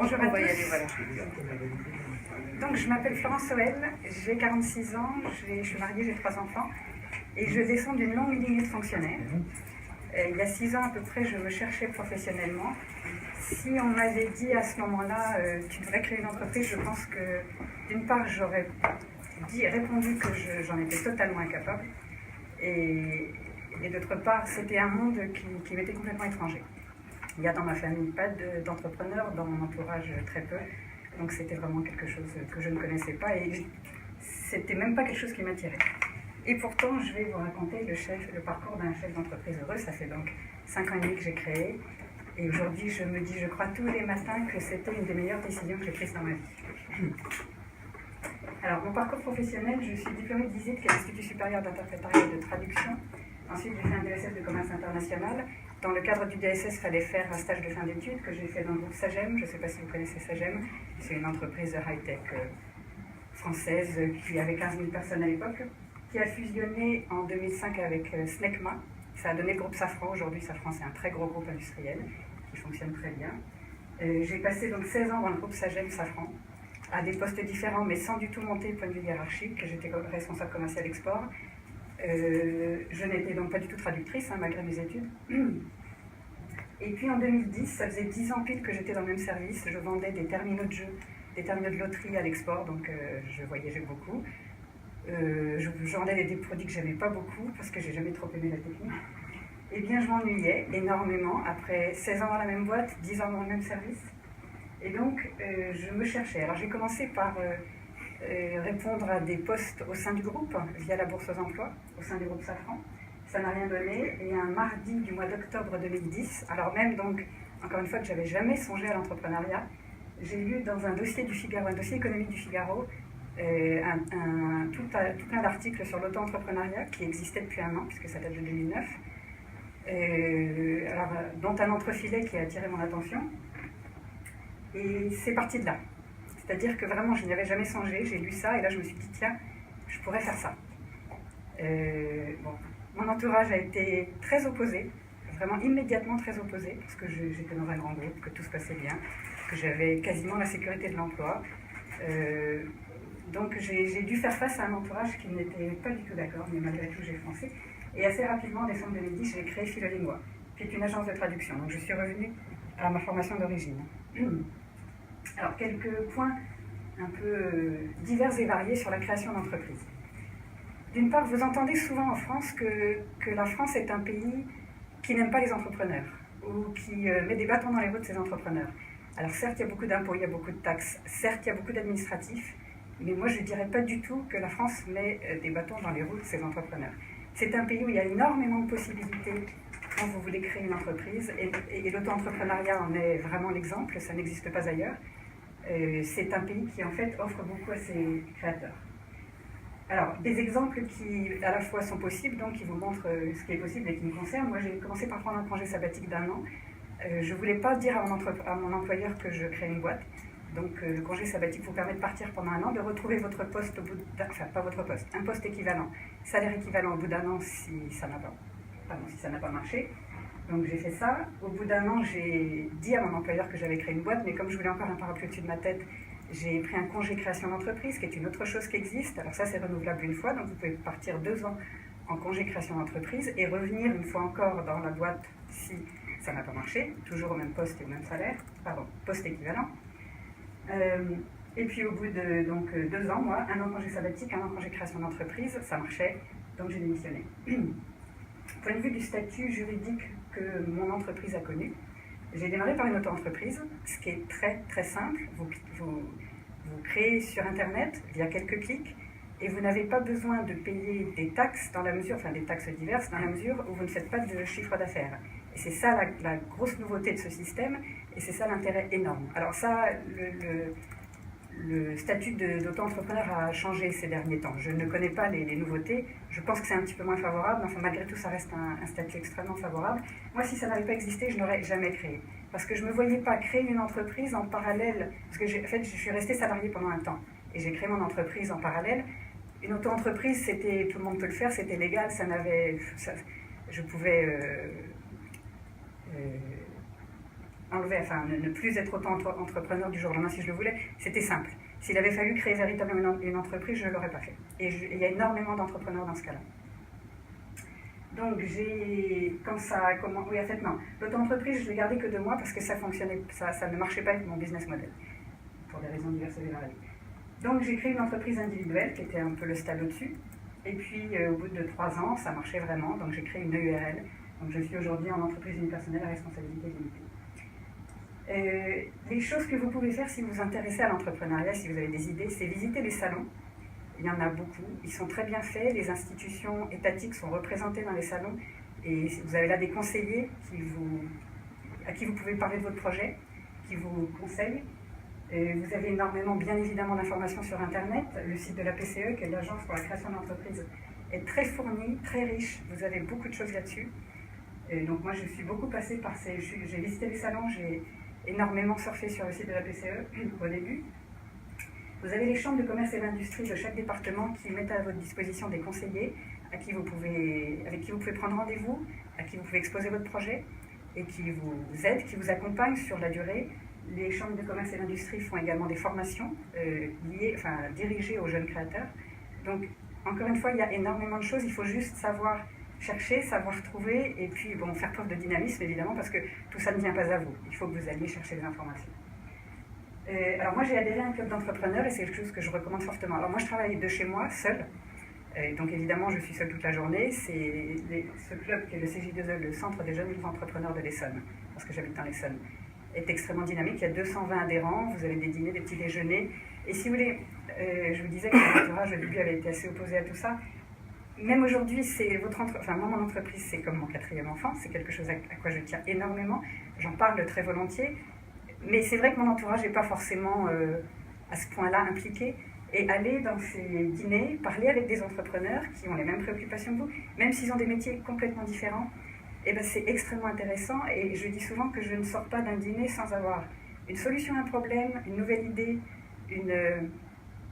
Bonjour à tous. Donc je m'appelle Florence Soel, j'ai 46 ans, je suis mariée, j'ai 3 enfants et je descends d'une longue lignée de fonctionnaires. Il y a 6 ans à peu près, je me cherchais professionnellement. Si on m'avait dit à ce moment-là, tu devrais créer une entreprise, je pense que d'une part j'aurais répondu que j'en étais totalement incapable et d'autre part c'était un monde qui m'était complètement étranger. Il y a dans ma famille pas d'entrepreneurs, dans mon entourage très peu, donc c'était vraiment quelque chose que je ne connaissais pas et c'était même pas quelque chose qui m'attirait. Et pourtant, je vais vous raconter le parcours d'un chef d'entreprise heureux. Ça fait donc 5 ans et demi que j'ai créé. Et aujourd'hui, je me dis, je crois tous les matins que c'était une des meilleures décisions que j'ai prises dans ma vie. Alors, mon parcours professionnel, je suis diplômée d'ISIT, qui est l'Institut supérieur d'interprétariat et de traduction. Ensuite, j'ai fait un DSS de commerce international. Dans le cadre du DSS, il fallait faire un stage de fin d'études que j'ai fait dans le groupe Sagem. Je ne sais pas si vous connaissez Sagem. C'est une entreprise high-tech française qui avait 15 000 personnes à l'époque, qui a fusionné en 2005 avec Snecma. Ça a donné le groupe Safran. Aujourd'hui, Safran, c'est un très gros groupe industriel qui fonctionne très bien. J'ai passé donc 16 ans dans le groupe Sagem Safran, à des postes différents, mais sans du tout monter le point de vue hiérarchique. J'étais responsable commercial export. Je n'étais donc pas du tout traductrice, malgré mes études. Et puis en 2010, ça faisait 10 ans pile que j'étais dans le même service. Je vendais des terminaux de jeu, des terminaux de loterie à l'export, donc je voyageais beaucoup. Je vendais des produits que j'aimais pas beaucoup parce que j'ai jamais trop aimé la technique. Eh bien, je m'ennuyais énormément après 16 ans dans la même boîte, 10 ans dans le même service. Et donc, je me cherchais. Alors, j'ai commencé par répondre à des postes au sein du groupe via la bourse aux emplois, au sein du groupe Safran. Ça n'a rien donné. Et un mardi du mois d'octobre 2010, alors même donc, encore une fois, que j'avais jamais songé à l'entrepreneuriat, j'ai lu dans un dossier du Figaro, un dossier économique du Figaro, tout plein d'articles sur l'auto-entrepreneuriat qui existait depuis un an, puisque ça date de 2009, dont un entrefilet qui a attiré mon attention. Et c'est parti de là. C'est-à-dire que vraiment, je n'y avais jamais songé, j'ai lu ça, et là je me suis dit, tiens, je pourrais faire ça. Mon entourage a été très opposé, vraiment immédiatement très opposé, parce que j'étais dans un grand groupe, que tout se passait bien, que j'avais quasiment la sécurité de l'emploi. Donc j'ai dû faire face à un entourage qui n'était pas du tout d'accord, mais malgré tout j'ai foncé. Et assez rapidement, en décembre 2010, j'ai créé Philolingua, qui est une agence de traduction. Donc je suis revenue à ma formation d'origine. Alors quelques points un peu divers et variés sur la création d'entreprises. D'une part, vous entendez souvent en France que la France est un pays qui n'aime pas les entrepreneurs, ou qui met des bâtons dans les roues de ses entrepreneurs. Alors certes, il y a beaucoup d'impôts, il y a beaucoup de taxes, certes, il y a beaucoup d'administratifs, mais moi je ne dirais pas du tout que la France met des bâtons dans les roues de ses entrepreneurs. C'est un pays où il y a énormément de possibilités quand vous voulez créer une entreprise, et l'auto-entrepreneuriat en est vraiment l'exemple, ça n'existe pas ailleurs. C'est un pays qui en fait offre beaucoup à ses créateurs. Alors, des exemples qui à la fois sont possibles, donc qui vous montrent ce qui est possible et qui me concernent. Moi j'ai commencé par prendre un congé sabbatique d'1 an. Je ne voulais pas dire à mon employeur que je créais une boîte. Donc le congé sabbatique vous permet de partir pendant 1 an, de retrouver votre poste au bout pas votre poste, un poste équivalent, salaire équivalent au bout d'1 an si ça n'a pas marché. Donc j'ai fait ça. Au bout d'1 an, j'ai dit à mon employeur que j'avais créé une boîte, mais comme je voulais encore un parapluie au-dessus de ma tête, j'ai pris un congé création d'entreprise, qui est une autre chose qui existe. Alors ça, c'est renouvelable une fois, donc vous pouvez partir 2 ans en congé création d'entreprise et revenir une fois encore dans la boîte si ça n'a pas marché, toujours au même poste et au même salaire, poste équivalent. Et puis au bout de 2 ans, moi, 1 an congé sabbatique, 1 an congé création d'entreprise, ça marchait, donc j'ai démissionné. Point de vue du statut juridique que mon entreprise a connu, j'ai démarré par une auto-entreprise, ce qui est très très simple. Vous créez sur Internet via quelques clics et vous n'avez pas besoin de payer des taxes des taxes diverses, dans la mesure où vous ne faites pas de chiffre d'affaires. Et c'est ça la grosse nouveauté de ce système, et c'est ça l'intérêt énorme. Alors ça, le statut d'auto-entrepreneur a changé ces derniers temps. Je ne connais pas les nouveautés. Je pense que c'est un petit peu moins favorable. Enfin, malgré tout, ça reste un statut extrêmement favorable. Moi, si ça n'avait pas existé, je n'aurais jamais créé. Parce que je ne me voyais pas créer une entreprise en parallèle. Parce que je suis restée salariée pendant un temps. Et j'ai créé mon entreprise en parallèle. Une auto-entreprise, tout le monde peut le faire, c'était légal. Je pouvais enlever, enfin ne plus être autant entrepreneur du jour au lendemain si je le voulais, c'était simple. S'il avait fallu créer véritablement une entreprise, je ne l'aurais pas fait. Et il y a énormément d'entrepreneurs dans ce cas-là. Donc quand ça a commencé, oui en fait non, l'auto-entreprise je l'ai gardée que 2 mois parce que ça fonctionnait, ça ne marchait pas avec mon business model, pour des raisons diverses et variées. Donc j'ai créé une entreprise individuelle qui était un peu le stade au-dessus, et puis au bout de 3 ans ça marchait vraiment, donc j'ai créé une EURL, donc je suis aujourd'hui en entreprise unipersonnelle à responsabilité limitée. Les choses que vous pouvez faire si vous vous intéressez à l'entrepreneuriat, si vous avez des idées, c'est visiter les salons. Il y en a beaucoup, ils sont très bien faits, les institutions étatiques sont représentées dans les salons et vous avez là des conseillers à qui vous pouvez parler de votre projet, qui vous conseillent. Vous avez énormément, bien évidemment, d'informations sur Internet. Le site de la PCE, qui est l'Agence pour la création d'entreprises, est très fourni, très riche. Vous avez beaucoup de choses là-dessus. Donc moi, je suis beaucoup passée par j'ai visité les salons, j'ai énormément surfé sur le site de la PCE au début. Vous avez les chambres de commerce et d'industrie de chaque département qui mettent à votre disposition des conseillers avec qui vous pouvez prendre rendez-vous, à qui vous pouvez exposer votre projet et qui vous aident, qui vous accompagnent sur la durée. Les chambres de commerce et d'industrie font également des formations dirigées aux jeunes créateurs. Donc, encore une fois, il y a énormément de choses. Il faut juste savoir chercher, savoir trouver et puis faire preuve de dynamisme, évidemment, parce que tout ça ne vient pas à vous. Il faut que vous alliez chercher des informations. Alors moi j'ai adhéré à un club d'entrepreneurs et c'est quelque chose que je recommande fortement. Alors moi je travaille de chez moi, seule, donc évidemment je suis seule toute la journée. C'est ce club qui est le CJ2E, le Centre des jeunes entrepreneurs de l'Essonne, parce que j'habite dans l'Essonne, est extrêmement dynamique. Il y a 220 adhérents, vous avez des dîners, des petits déjeuners. Et si vous voulez, je vous disais que mon entourage au début avait été assez opposé à tout ça. Même aujourd'hui, moi mon entreprise c'est comme mon 4e enfant, c'est quelque chose à quoi je tiens énormément, j'en parle très volontiers. Mais c'est vrai que mon entourage n'est pas forcément à ce point-là impliqué. Et aller dans ces dîners, parler avec des entrepreneurs qui ont les mêmes préoccupations que vous, même s'ils ont des métiers complètement différents, c'est extrêmement intéressant. Et je dis souvent que je ne sors pas d'un dîner sans avoir une solution à un problème, une nouvelle idée,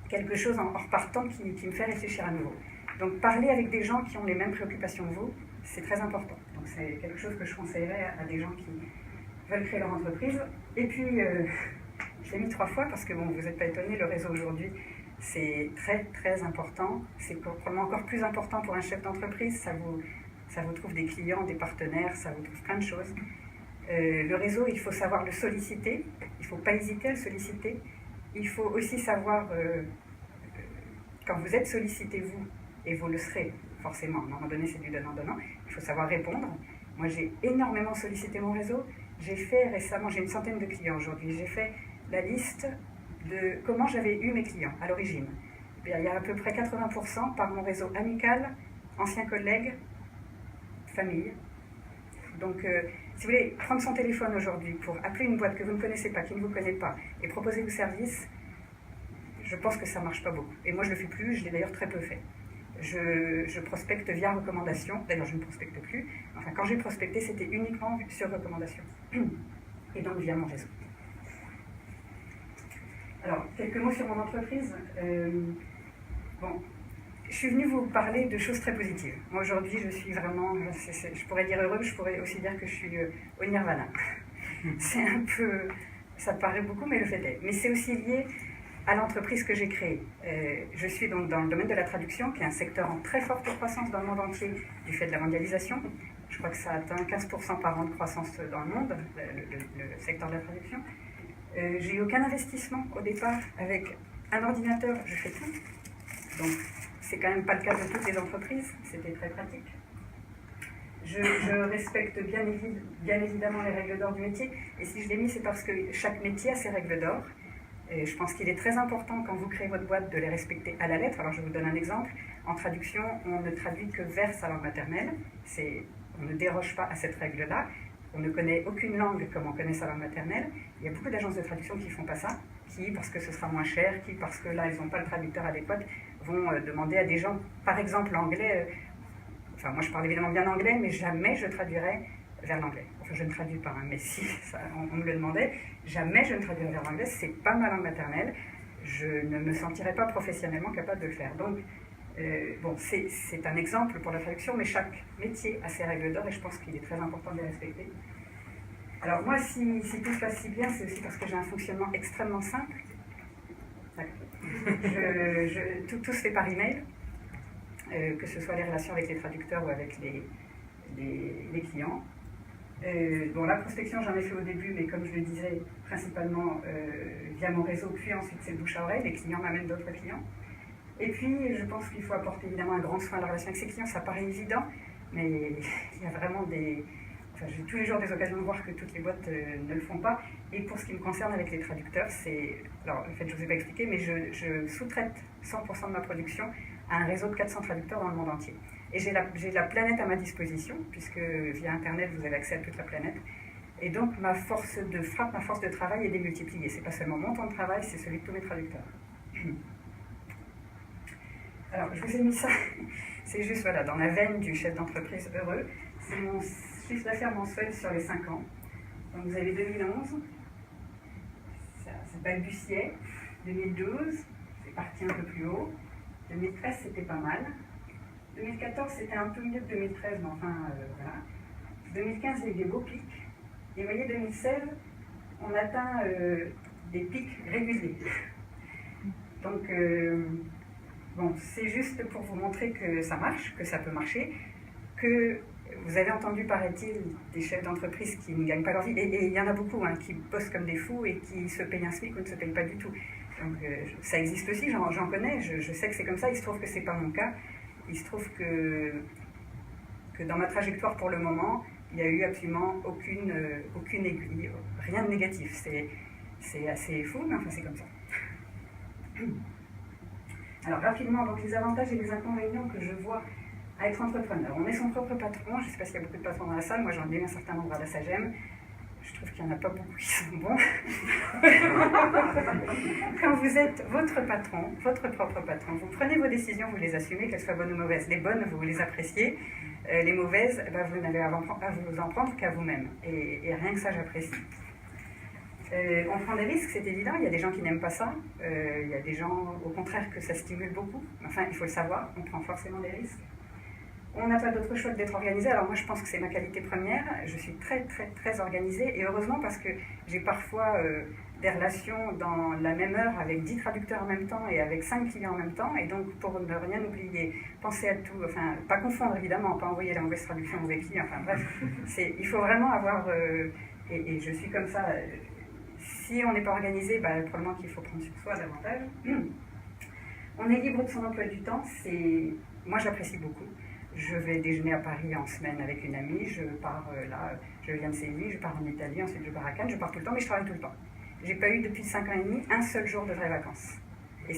quelque chose en repartant qui me fait réfléchir à nouveau. Donc parler avec des gens qui ont les mêmes préoccupations que vous, c'est très important. Donc c'est quelque chose que je conseillerais à des gens qui veulent créer leur entreprise. Et puis, je l'ai mis 3 fois parce que vous n'êtes pas étonnés, le réseau aujourd'hui, c'est très très important. C'est probablement encore plus important pour un chef d'entreprise. Ça vous trouve des clients, des partenaires, ça vous trouve plein de choses. Le réseau, il faut savoir le solliciter. Il ne faut pas hésiter à le solliciter. Il faut aussi savoir, quand vous êtes sollicité, vous, et vous le serez forcément, à un moment donné, c'est du donnant-donnant, il faut savoir répondre. Moi, j'ai énormément sollicité mon réseau. J'ai fait récemment, j'ai une centaine de clients aujourd'hui, j'ai fait la liste de comment j'avais eu mes clients à l'origine. Il y a à peu près 80% par mon réseau amical, anciens collègues, famille. Donc, si vous voulez prendre son téléphone aujourd'hui pour appeler une boîte que vous ne connaissez pas, qui ne vous connaît pas, et proposer vos services, je pense que ça ne marche pas beaucoup. Et moi, je ne le fais plus, je l'ai d'ailleurs très peu fait. Je prospecte via recommandation. D'ailleurs, je ne prospecte plus. Enfin, quand j'ai prospecté, c'était uniquement sur recommandation. Et donc via mon réseau. Alors, quelques mots sur mon entreprise. Je suis venue vous parler de choses très positives. Moi, aujourd'hui, je suis vraiment... je pourrais dire heureux, je pourrais aussi dire que je suis au nirvana. C'est un peu... Ça paraît beaucoup, mais le fait est. Mais c'est aussi lié à l'entreprise que j'ai créée. Je suis donc dans le domaine de la traduction, qui est un secteur en très forte croissance dans le monde entier du fait de la mondialisation. Je crois que ça atteint 15% par an de croissance dans le monde, le secteur de la traduction. J'ai eu aucun investissement au départ. Avec un ordinateur, je fais tout. Donc, c'est quand même pas le cas de toutes les entreprises. C'était très pratique. Je respecte bien évidemment les règles d'or du métier. Et si je l'ai mis, c'est parce que chaque métier a ses règles d'or. Et je pense qu'il est très important, quand vous créez votre boîte, de les respecter à la lettre. Alors, je vous donne un exemple. En traduction, on ne traduit que vers sa langue maternelle. On ne déroge pas à cette règle-là. On ne connaît aucune langue comme on connaît sa langue maternelle. Il y a beaucoup d'agences de traduction qui ne font pas ça, qui, parce que ce sera moins cher, qui, parce que là, ils n'ont pas le traducteur adéquat, vont demander à des gens, par exemple l'anglais, moi je parle évidemment bien anglais, mais jamais je traduirais vers l'anglais. Enfin, je ne traduis pas, mais si, on me le demandait, jamais je ne traduirais vers l'anglais, c'est pas ma langue maternelle, je ne me sentirais pas professionnellement capable de le faire. Donc, c'est un exemple pour la traduction, mais chaque métier a ses règles d'or et je pense qu'il est très important de les respecter. Alors moi, si tout se passe si bien, c'est aussi parce que j'ai un fonctionnement extrêmement simple. Tout se fait par email, que ce soit les relations avec les traducteurs ou avec les clients. Bon, la prospection, j'en ai fait au début, mais comme je le disais, principalement via mon réseau, puis ensuite c'est le bouche à oreille, les clients m'amènent d'autres clients. Et puis, je pense qu'il faut apporter évidemment un grand soin à la relation avec ses clients, ça paraît évident, mais il y a vraiment des... Enfin, j'ai tous les jours des occasions de voir que toutes les boîtes ne le font pas. Et pour ce qui me concerne avec les traducteurs, c'est... Alors, en fait, je ne vous ai pas expliqué, mais je sous-traite 100% de ma production à un réseau de 400 traducteurs dans le monde entier. Et j'ai la planète à ma disposition, puisque via Internet, vous avez accès à toute la planète. Et donc, ma force de frappe, ma force de travail est démultipliée. Ce n'est pas seulement mon temps de travail, c'est celui de tous mes traducteurs. Alors, je vous ai mis ça, c'est juste voilà, dans la veine du chef d'entreprise heureux. C'est mon chiffre d'affaires mensuel sur les 5 ans. Donc, vous avez 2011, ça balbutiait. 2012, c'est parti un peu plus haut. 2013, c'était pas mal. 2014, c'était un peu mieux que 2013, mais enfin, voilà. 2015, il y a eu des beaux pics. Et vous voyez, 2016, on atteint des pics réguliers. Donc, bon, c'est juste pour vous montrer que ça marche, que ça peut marcher, que vous avez entendu, paraît-il, des chefs d'entreprise qui ne gagnent pas leur vie. Et il y en a beaucoup hein, qui bossent comme des fous et qui se payent un SMIC ou ne se payent pas du tout. Donc, ça existe aussi, j'en connais, je sais que c'est comme ça. Il se trouve que ce n'est pas mon cas. Il se trouve que dans ma trajectoire pour le moment, il n'y a eu absolument aucune aiguille, rien de négatif. C'est assez fou, mais enfin c'est comme ça. Alors rapidement, donc les avantages et les inconvénients que je vois à être entrepreneur. On est son propre patron, je ne sais pas s'il y a beaucoup de patrons dans la salle, moi j'en ai eu un certain nombre à la SAGEM. Je trouve qu'il n'y en a pas beaucoup qui sont bons. Quand vous êtes votre patron, votre propre patron, vous prenez vos décisions, vous les assumez, qu'elles soient bonnes ou mauvaises. Les bonnes, vous les appréciez. Les mauvaises, ben, vous n'avez à vous en prendre qu'à vous-même. Et rien que ça, j'apprécie. On prend des risques, c'est évident. Il y a des gens qui n'aiment pas ça. Il y a des gens, au contraire, que ça stimule beaucoup. Enfin, il faut le savoir, on prend forcément des risques. On n'a pas d'autre choix que d'être organisé. Alors moi, je pense que c'est ma qualité première. Je suis très, très, très organisée. Et heureusement, parce que j'ai parfois des relations dans la même heure avec 10 traducteurs en même temps et avec 5 clients en même temps. Et donc, pour ne rien oublier, penser à tout, enfin, pas confondre évidemment, pas envoyer la mauvaise traduction aux mauvais clients. Enfin bref, il faut vraiment avoir... et je suis comme ça. Si on n'est pas organisé, bah, probablement qu'il faut prendre sur soi davantage. On est libre de son emploi du temps. Moi, j'apprécie beaucoup. Je vais déjeuner à Paris en semaine avec une amie, je pars là, je viens de Séville, je pars en Italie, ensuite je pars à Cannes, je pars tout le temps, mais je travaille tout le temps. J'ai pas eu depuis 5 ans et demi un seul jour de vraies vacances. Et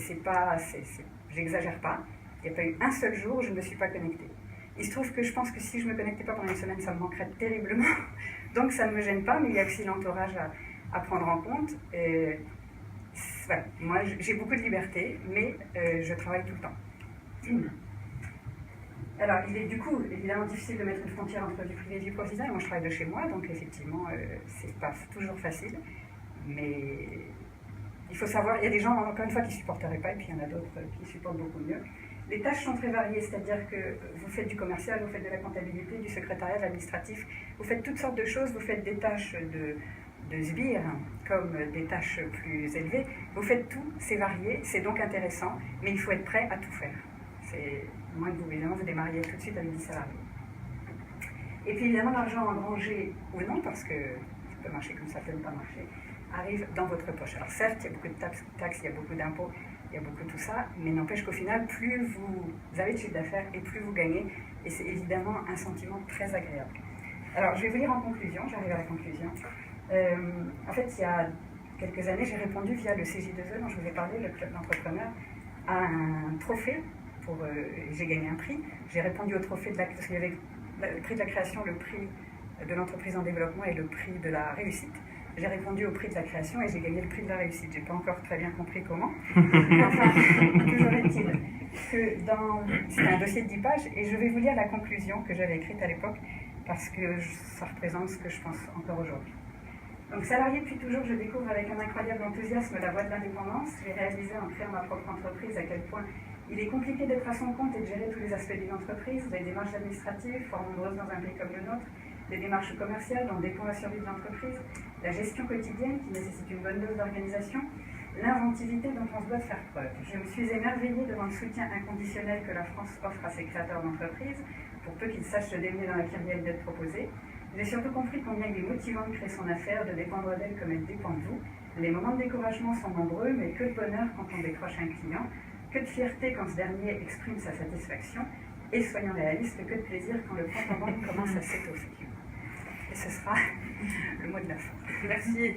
j'exagère pas, il n'y a pas eu un seul jour où je ne me suis pas connectée. Il se trouve que je pense que si je ne me connectais pas pendant une semaine, ça me manquerait terriblement. Donc ça ne me gêne pas, mais il y a aussi l'entourage à prendre en compte. Voilà. Moi, j'ai beaucoup de liberté, mais je travaille tout le temps. Alors, il est du coup évidemment difficile de mettre une frontière entre du privé et du professionnel. Moi, je travaille de chez moi, donc effectivement, c'est pas toujours facile. Mais il faut savoir, il y a des gens, encore une fois, qui ne supporteraient pas, et puis il y en a d'autres qui supportent beaucoup mieux. Les tâches sont très variées, c'est-à-dire que vous faites du commercial, vous faites de la comptabilité, du secrétariat, de l'administratif, vous faites toutes sortes de choses, vous faites des tâches de sbire, comme des tâches plus élevées. Vous faites tout, c'est varié, c'est donc intéressant, mais il faut être prêt à tout faire. C'est moins que vous démarriez tout de suite avec 10 salariés. Et puis évidemment, l'argent engrangé ou non, parce que ça peut marcher comme ça peut ne pas marcher, arrive dans votre poche. Alors certes, il y a beaucoup de taxes, il y a beaucoup d'impôts, il y a beaucoup de tout ça, mais n'empêche qu'au final, plus vous avez de chiffre d'affaires et plus vous gagnez, et c'est évidemment un sentiment très agréable. Alors je vais vous lire en conclusion, j'arrive à la conclusion. En fait, il y a quelques années, j'ai répondu via le CJ2E dont je vous ai parlé, le club d'entrepreneurs, à un trophée. J'ai gagné un prix. J'ai répondu au trophée parce qu'il y avait le prix de la création, le prix de l'entreprise en développement et le prix de la réussite. J'ai répondu au prix de la création et j'ai gagné le prix de la réussite. Je n'ai pas encore très bien compris comment. Enfin, toujours est-il que c'est un dossier de 10 pages et je vais vous lire la conclusion que j'avais écrite à l'époque parce que ça représente ce que je pense encore aujourd'hui. Donc, salarié depuis toujours, je découvre avec un incroyable enthousiasme la voie de l'indépendance. J'ai réalisé en créant ma propre entreprise à quel point il est compliqué d'être à son compte et de gérer tous les aspects d'une entreprise, les démarches administratives, fort nombreuses dans un pays comme le nôtre, des démarches commerciales dont dépend la survie de l'entreprise, la gestion quotidienne qui nécessite une bonne dose d'organisation, l'inventivité dont on se doit de faire preuve. Je me suis émerveillée devant le soutien inconditionnel que la France offre à ses créateurs d'entreprises, pour peu qu'ils sachent se démener dans la kyrielle d'aide proposée. J'ai surtout compris combien il est motivant de créer son affaire, de dépendre d'elle comme elle dépend de vous. Les moments de découragement sont nombreux, mais que de bonheur quand on décroche un client, que de fierté quand ce dernier exprime sa satisfaction, et soyons réalistes, que de plaisir quand le compte en banque commence à s'étoffer. Et ce sera le mot de la fin. Merci.